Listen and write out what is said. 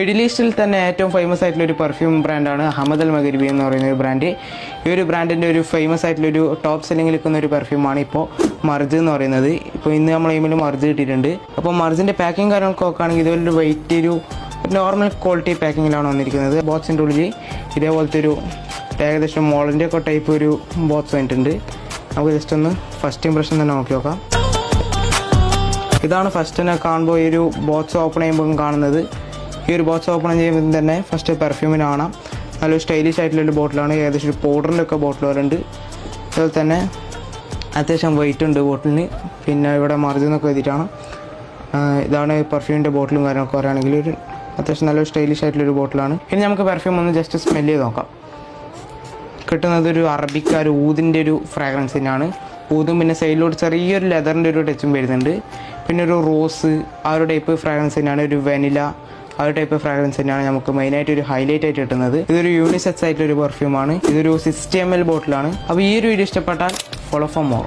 Middle ഈസ്റ്റിൽ തന്നെ ഏറ്റവും ഫേമസ് ആയിട്ടുള്ള ഒരു പെർഫ്യൂം ബ്രാൻഡാണ് അഹമ്മദ് അൽ മഗരിബി എന്ന് പറയുന്ന ഒരു ബ്രാൻഡ്. ഈ ഒരു ബ്രാൻഡിൻ്റെ ഒരു ഫേമസ് ആയിട്ടുള്ളൊരു ടോപ്പ് സെല്ലിംഗ് നിൽക്കുന്ന ഒരു പെർഫ്യൂമാണ് ഇപ്പോൾ മർജ് എന്ന് പറയുന്നത്. ഇപ്പോൾ ഇന്ന് നമ്മൾ എയിമിൽ മർജ് കിട്ടിയിട്ടുണ്ട്. അപ്പോൾ മർജിൻ്റെ പാക്കിംഗ് കാര്യങ്ങളൊക്കെ നോക്കുകയാണെങ്കിൽ ഇതുപോലൊരു വെയിറ്റ് ഒരു നോർമൽ ക്വാളിറ്റി പാക്കിങ്ങിലാണ് വന്നിരിക്കുന്നത്. ബോക്സിൻ്റെ ഉള്ളിൽ ഇതേപോലത്തെ ഒരു ഏകദേശം മോളിൻ്റെ ഒക്കെ ടൈപ്പ് ഒരു ബോക്സ് വന്നിട്ടുണ്ട്. നമുക്ക് ജസ്റ്റ് ഒന്ന് ഫസ്റ്റ് ഇംപ്രഷൻ തന്നെ നോക്കി നോക്കാം. ഇതാണ് ഫസ്റ്റ് തന്നെ കാണുമ്പോൾ ഈ ഒരു ബോക്സ് ഓപ്പൺ ചെയ്യുമ്പോൾ കാണുന്നത്. ഈ ഒരു ബോക്സ് ഓപ്പൺ ചെയ്യുമ്പോൾ തന്നെ ഫസ്റ്റ് പെർഫ്യൂമിന് കാണാം. നല്ലൊരു സ്റ്റൈലിഷ് ആയിട്ടുള്ളൊരു ബോട്ടിലാണ്. ഏകദേശം ഒരു പൗഡറിൻ്റെയൊക്കെ ബോട്ടിൽ വരുന്നുണ്ട്. അതുപോലെ തന്നെ അത്യാവശ്യം വെയിറ്റ് ഉണ്ട് ബോട്ടിലിന്. പിന്നെ ഇവിടെ മർജിന്നൊക്കെ എഴുതിയിട്ടാണ്. ഇതാണ് പെർഫ്യൂമിൻ്റെ ബോട്ടിലും കാര്യങ്ങളൊക്കെ പറയുകയാണെങ്കിൽ ഒരു അത്യാവശ്യം നല്ലൊരു സ്റ്റൈലിഷ് ആയിട്ടുള്ളൊരു ബോട്ടിലാണ്. ഇനി നമുക്ക് പെർഫ്യൂം ഒന്ന് ജസ്റ്റ് സ്മെല്ല് ചെയ്ത് നോക്കാം. കിട്ടുന്നത് ഒരു അറബിക്ക ഒരു ഊതിൻ്റെ ഒരു ഫ്രാഗ്രൻസ് തന്നെയാണ്. ഊതും പിന്നെ സൈഡിലോട്ട് ചെറിയൊരു ലെതറിൻ്റെ ഒരു ടച്ചും വരുന്നുണ്ട്. പിന്നെ ഒരു റോസ് ആ ഒരു ടൈപ്പ് ഫ്രാഗ്രൻസ് തന്നെയാണ്. ഒരു വെനില ആ ഒരു ടൈപ്പ് ഫ്രാഗ്രൻസ് തന്നെയാണ് നമുക്ക് മെയിനായിട്ട് ഒരു ഹൈലൈറ്റ് ആയിട്ട് കിട്ടുന്നത്. ഇതൊരു യൂണിസെക്സ് ആയിട്ടുള്ളൊരു പെർഫ്യൂമാണ്. ഇതൊരു 60 ml ബോട്ടിലാണ്. അപ്പോൾ ഈ ഒരു വീഡിയോ ഇഷ്ടപ്പെട്ടാൽ ഫോളോ ഫോർ മോർ.